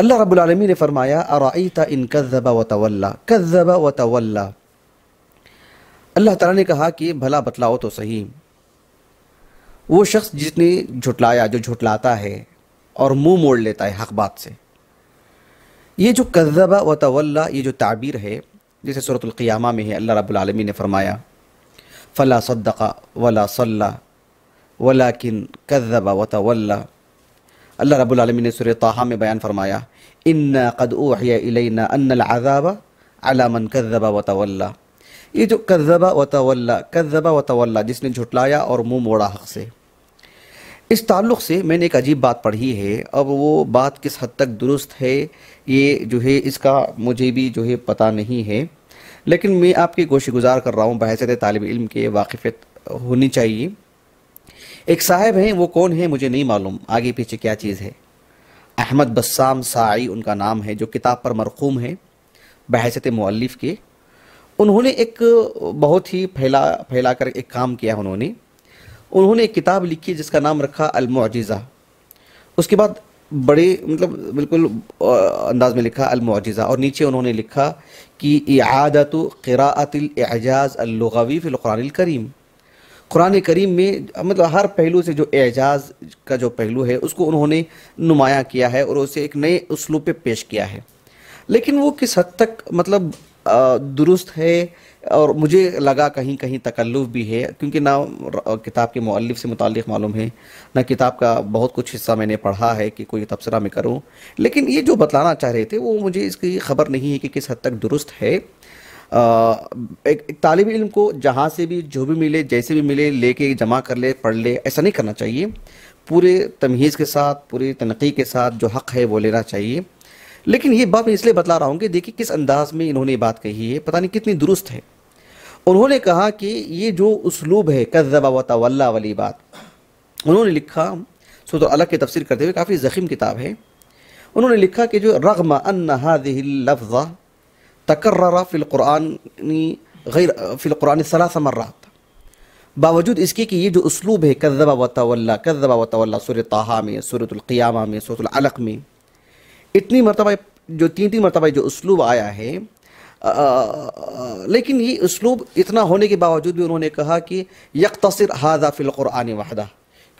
اللہ رب العالمین نے فرمایا ارأیت ان کذب وتولی، کذب وتولی، اللہ تعالیٰ نے کہا کہ بھلا بتلاؤ تو صحیح، وہ شخص جس نے جھٹلایا، جو جھٹلاتا ہے اور منہ موڑ لیتا ہے حق بات سے۔ یہ جو کذب وتولی، یہ جو تعبیر ہے جیسے سورۃ القیامہ میں ہے، اللہ رب العالمین نے فرمایا فلا صدق ولا صلی ولکن کذب وتولی۔ اللہ رب العالمین نے سورۃ طٰہٰ میں بیان فرمایا انا قد اوحی الینا ان العذاب علی من کذب وتولی۔ یہ جو کذب وتولی، کذب وتولی، جس نے جھٹلایا اور منہ موڑا حق سے، اس تعلق سے میں نے ایک عجیب بات پڑھی ہے۔ اب وہ بات کس حد تک درست ہے یہ جو ہے اس کا مجھے بھی جو ہے پتہ نہیں ہے، لیکن میں آپ کی گوش گزار کر رہا ہوں، بحیثیت طالب علم کے واقفیت ہونی چاہیے۔ ایک صاحب ہیں، وہ کون ہیں مجھے نہیں معلوم، آگے پیچھے کیا چیز ہے، احمد بسام ساعی ان کا نام ہے، جو کتاب پر مرقوم ہے بحیثیت مؤلف کے۔ انہوں نے ایک بہت ہی پھیلا کر ایک کام کیا، انہوں نے ایک کتاب لکھی جس کا نام رکھا المعجزہ۔ اس کے بعد بڑے بالکل انداز میں لکھا المعجزہ، اور نیچے انہوں نے لکھا کہ اعادۃ قراءۃ الاعجاز اللغوی فی القرآن الکریم۔ قرآن کریم میں ہر پہلو سے جو اعجاز کا جو پہلو ہے اس کو انہوں نے نمایاں کیا ہے اور اسے ایک نئے اسلوب پہ پیش کیا ہے، لیکن وہ کس حد تک درست ہے، اور مجھے لگا کہیں کہیں تکلف بھی ہے، کیونکہ نہ کتاب کے مؤلف سے متعلق معلوم ہے، نہ کتاب کا بہت کچھ حصہ میں نے پڑھا ہے کہ کوئی تبصرہ میں کروں، لیکن یہ جو بتلانا چاہ رہے تھے وہ مجھے اس کی خبر نہیں ہے کہ کس حد تک درست ہے۔ ایک طالب علم کو جہاں سے بھی جو بھی ملے، جیسے بھی ملے، لے کے جمع کر لے، پڑھ لے، ایسا نہیں کرنا چاہیے، پورے تمہیز کے ساتھ، پوری تنقیح کے ساتھ جو حق ہے وہ لینا چاہیے۔ لیکن یہ بات میں اس لیے بتلا رہا ہوں کہ دیکھیں کس انداز میں انہوں نے یہ بات کہی ہے، پتہ نہیں کتنی درست ہے۔ انہوں نے کہا کہ یہ جو اسلوب ہے کذب وتولی والی بات، انہوں نے لکھا سورۃ العلق کی تفسیر کرتے ہوئے، کافی ضخیم کتاب ہے، انہوں نے لکھا کہ جو رغم ان هذه اللفظ تکرر فی القرآن 3 مرات، باوجود اس کے کہ یہ جو اسلوب ہے کذب وتولی، کذب وتولی، سورۃ طٰہٰ میں، سورۃ القیامہ میں، سورۃ العلق میں، اتنی مرتبہ جو تین مرتبہ جو اسلوب آیا ہے، لیکن یہ اسلوب اتنا ہونے کے باوجود بھی انہوں نے کہا کہ یقتصر ھذا فی القرآن وحدہ،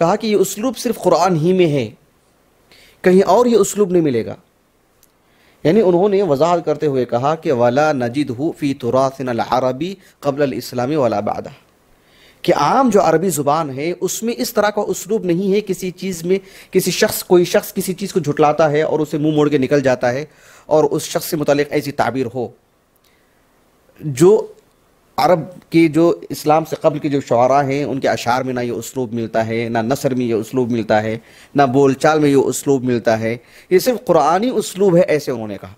کہا کہ یہ اسلوب صرف قرآن ہی میں ہے، کہیں اور یہ اسلوب نہیں ملے گا۔ یعنی انہوں نے وضاحت کرتے ہوئے کہا کہ وَلَا نَجِدْهُ فِي تُرَاثِنَا الْعَرَبِي قَبْلَ الْإِسْلَامِ وَلَا بَعْدَهُ، کہ عام جو عربی زبان ہے اس میں اس طرح کا اسلوب نہیں ہے، کسی چیز میں کوئی شخص کسی چیز کو جھٹلاتا ہے اور اسے منہ موڑ کے نکل جاتا ہے اور اس شخص سے متعلق ایسی تعبیر ہو جو عرب کے جو اسلام سے قبل کے جو شعراء ہیں ان کے اشعار میں نہ یہ اسلوب ملتا ہے، نہ نثر میں یہ اسلوب ملتا ہے، نہ بول چال میں یہ اسلوب ملتا ہے، یہ صرف قرآنی اسلوب ہے، ایسے انہوں نے کہا۔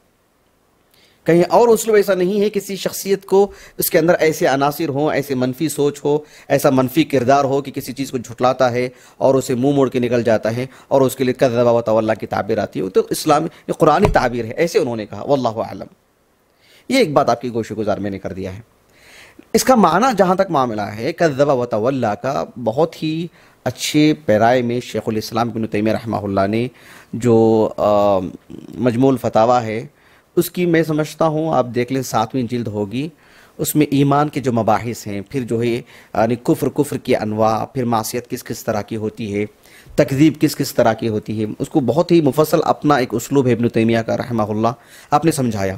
کہیں اور اسلوب ایسا نہیں ہے، کسی شخصیت کو اس کے اندر ایسے عناصر ہوں، ایسے منفی سوچ ہو، ایسا منفی کردار ہو کہ کسی چیز کو جھٹلاتا ہے اور اسے منہ موڑ کے نکل جاتا ہے اور اس کے لیے کذب وتولی کی تعبیر آتی ہے، تو اسلام یہ قرآنی تعبیر ہے، ایسے انہوں نے کہا۔ واللہ اعلم، یہ ایک بات آپ کی گوش گزار میں نے کر دیا ہے۔ اس کا معنی جہاں تک معاملہ ہے کذب وتولی کا، بہت ہی اچھے پیرائے میں شیخ الاسلام ابن تیمیہ رحمہ اللہ نے جو مجموع الفتاویٰ ہے اس کی میں سمجھتا ہوں آپ دیکھ لیں 7ویں جلد ہوگی، اس میں ایمان کے جو مباحث ہیں، پھر جو ہے یعنی کفر کی انواع، پھر معصیت کس طرح کی ہوتی ہے، تکذیب کس طرح کی ہوتی ہے، اس کو بہت ہی مفصل اپنا ایک اسلوب ہے ابن تیمیہ کا رحمہ اللہ، آپ نے سمجھایا۔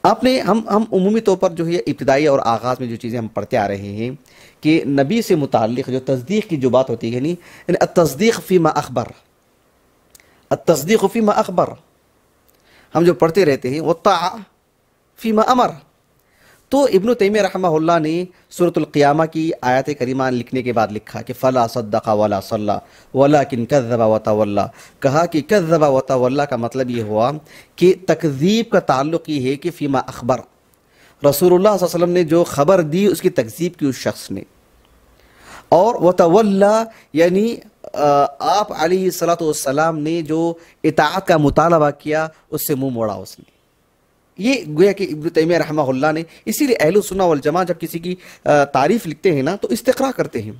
آپ نے ہم عمومی طور پر جو ہے ابتدائی اور آغاز میں جو چیزیں ہم پڑھتے آ رہے ہیں کہ نبی سے متعلق جو تصدیق کی جو بات ہوتی ہے، یعنی التصدیق فیما اخبر، التصدیق فیما اخبر، ہم جو پڑھتے رہتے ہیں والطاعہ فیما امر، تو ابن تیمیہ رحمہ اللہ نے سورۃ القیامہ کی آیات کریمہ لکھنے کے بعد لکھا کہ فلا صدق ولا صلی ولکن کذب وتولی، کہا کہ کذب وتولی کا مطلب یہ ہوا کہ تکذیب کا تعلق یہ ہے کہ فیما اخبر، رسول اللہ صلی اللہ علیہ وسلم نے جو خبر دی اس کی تکذیب کی اس شخص نے، اور وتولی یعنی آپ علیہ الصلوۃ والسلام نے جو اطاعت کا مطالبہ کیا اس سے منہ موڑا اس نے۔ یہ گویا کہ ابن تیمیہ رحمہ اللہ نے، اسی لیے اہل السنہ والجماعہ جب کسی کی تعریف لکھتے ہیں نا تو استقراء کرتے ہیں،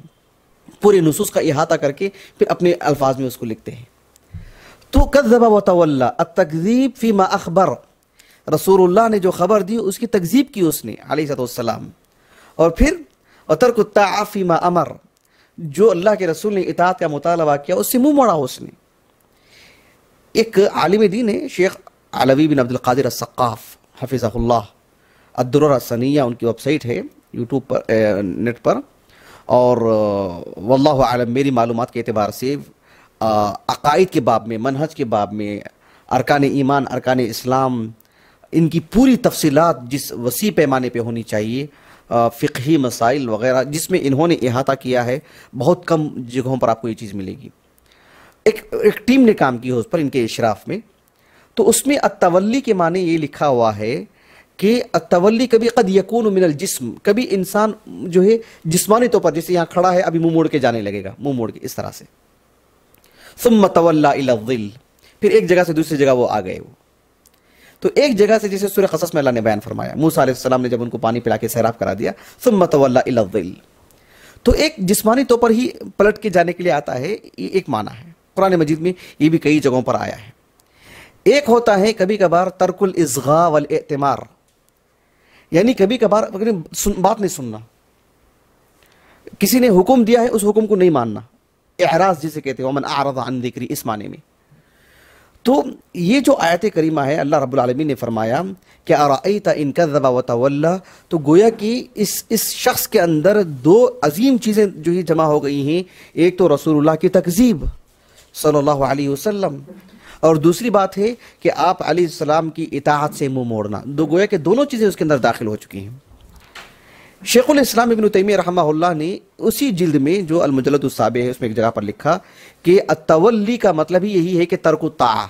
پورے نصوص کا احاطہ کر کے پھر اپنے الفاظ میں اس کو لکھتے ہیں۔ تو کذب و تولا التکذیب فیما اخبر، رسول اللہ نے جو خبر دی اس کی تکذیب کی اس نے علیہ السلام. اور پھر وترک الطاعہ فیما امر، جو اللہ کے رسول نے اطاعت کا مطالبہ کیا اس سے منہ موڑا اس نے. ایک عالم دین ہے شیخ علوی بن عبد القادر السقاف حفظہ اللہ، الدرر الثنیہ ان کی ویب سائٹ ہے یوٹیوب پر نیٹ پر. اور واللہ عالم میری معلومات کے اعتبار سے عقائد کے باب میں، منہج کے باب میں، ارکان ایمان، ارکان اسلام، ان کی پوری تفصیلات جس وسیع پیمانے پہ ہونی چاہیے، فقہی مسائل وغیرہ جس میں انہوں نے احاطہ کیا ہے، بہت کم جگہوں پر آپ کو یہ چیز ملے گی. ایک ٹیم نے کام کی ہے اس پر ان کے اشراف میں. تو اس میں التولی کے معنی یہ لکھا ہوا ہے کہ التولی کبھی قد یکون من الجسم، کبھی انسان جو ہے جسمانی طور پر، جیسے یہاں کھڑا ہے ابھی منہ موڑ کے جانے لگے گا، منہ موڑ کے اس طرح سے. ثم تولا الی الظل، پھر ایک جگہ سے دوسری جگہ وہ آ گئے. وہ تو ایک جگہ سے جیسے سورہ قصص میں اللہ نے بیان فرمایا، موسیٰ علیہ السلام نے جب ان کو پانی پلا کے سیراب کرا دیا، ثم تولا الی الظل، تو ایک جسمانی طور پر ہی پلٹ کے جانے کے لیے آتا ہے، یہ ایک معنی ہے. قرآن مجید میں یہ بھی کئی جگہوں پر آیا ہے. ایک ہوتا ہے کبھی کبھار ترک الاصغاء والاعتمار، یعنی کبھی کبھار بات نہیں سننا، کسی نے حکم دیا ہے اس حکم کو نہیں ماننا، اعراض جسے کہتے ہیں ومن اعرض عن ذکری، اس معنی میں. تو یہ جو آیت کریمہ ہے اللہ رب العالمین نے فرمایا کہ ارأیت ان کذب وتولی، تو گویا کہ اس شخص کے اندر دو عظیم چیزیں جو ہی جمع ہو گئی ہیں. ایک تو رسول اللہ کی تکذیب صلی اللہ علیہ وسلم، اور دوسری بات ہے کہ آپ علیہ السلام کی اطاعت سے منہ موڑنا. گویا کہ دونوں چیزیں اس کے اندر داخل ہو چکی ہیں. شیخ الاسلام ابن تیمیہ رحمہ اللہ نے اسی جلد میں جو المجلد السابع ہے اس میں ایک جگہ پر لکھا کہ التولی کا مطلب ہی یہی ہے کہ ترک الطاعہ،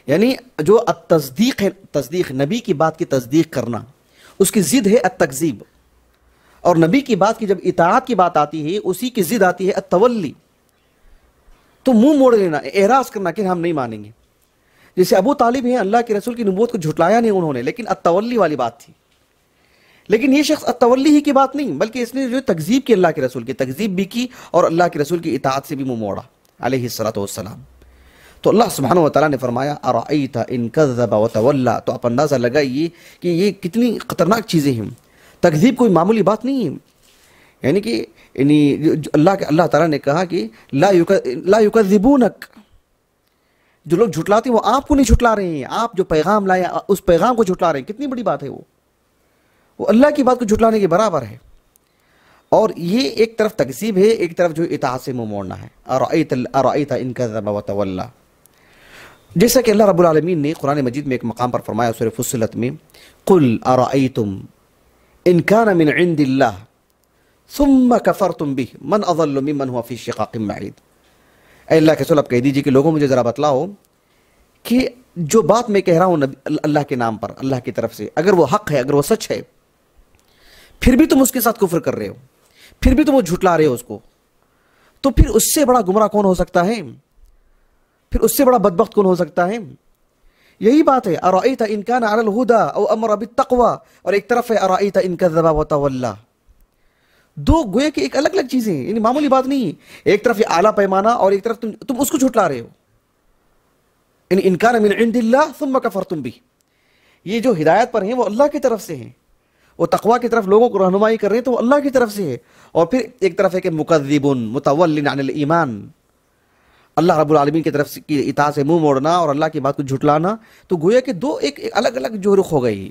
یعنی جو التصدیق ہے، تصدیق نبی کی بات کی تصدیق کرنا، اس کی ضد ہے التکذیب. اور نبی کی بات کی جب اطاعت کی بات آتی ہے اسی کی ضد آتی ہے التولی، تو منہ موڑ لینا، اعراض کرنا کہ ہم نہیں مانیں گے. جیسے ابو طالب ہیں، اللہ کے رسول کی نبوت کو جھٹلایا نہیں انہوں نے، لیکن التولی والی بات تھی. لیکن یہ شخص التولی ہی کی بات نہیں، بلکہ اس نے جو تکذیب کی، اللہ کے رسول کی تکذیب بھی کی اور اللہ کے رسول کی اطاعت سے بھی منہ موڑا علیہ الصلوۃ والسلام. تو اللہ سبحانہ و تعالیٰ نے فرمایا ارأیت ان کذب وتولی، تو آپ اندازہ لگائیے کہ یہ کتنی خطرناک چیزیں ہیں. تکذیب کوئی معمولی بات نہیں ہے، یعنی کہ اللہ تعالیٰ نے کہا کہ لا یکذبونک، جو لوگ جھٹلاتے ہیں وہ آپ کو نہیں جھٹلا رہے ہیں، آپ جو پیغام لائے اس پیغام کو جھٹلا رہے ہیں. کتنی بڑی بات ہے، وہ اللہ کی بات کو جھٹلانے کے برابر ہے. اور یہ ایک طرف تکذیب ہے، ایک طرف جو اطاعت سے منہ موڑنا ہے. ارأیت ان کذب وتولی، جیسا کہ اللہ رب العالمین نے قرآن مجید میں ایک مقام پر فرمایا سورہ فصلت میں، قل ارأیتم ان کان من عند اللہ ثم کفرتم بہ من اضل ممن هو فی شقاق بعید. اے اللہ کے رسول آپ کہہ دیجیے کہ لوگوں مجھے ذرا بتلاؤ کہ جو بات میں کہہ رہا ہوں اللہ کے نام پر، اللہ کی طرف سے، اگر وہ حق ہے، اگر وہ سچ ہے، پھر بھی تم اس کے ساتھ کفر کر رہے ہو، پھر بھی تم وہ جھٹلا رہے ہو اس کو، تو پھر اس سے بڑا گمراہ کون ہو سکتا ہے؟ پھر اس سے بڑا بدبخت کون ہو سکتا ہے؟ یہی بات ہے ارأیت ان کان علی الہدی او امر بالتقوی، اور ایک طرف ہے ارأیت ان کذب وتولی. دو گویا کہ ایک الگ الگ چیزیں ہیں، یعنی معمولی بات نہیں ہے. ایک طرف یہ اعلیٰ پیمانہ اور ایک طرف تم اس کو جھٹلا رہے ہو. ان کان من عند اللہ ثم کفرتم بہ، یہ جو ہدایت پر ہیں وہ اللہ کی طرف سے ہیں، وہ تقوی کی طرف لوگوں کو رہنمائی کر رہے ہیں تو وہ اللہ کی طرف سے ہے. اور پھر ایک طرف ہے کہ مکذب متول عن الایمان، اللہ رب العالمین کی طرف کی اطاعت سے منہ موڑنا اور اللہ کی بات کو جھٹلانا. تو گویا کہ دو ایک الگ الگ جو رخ ہو گئی.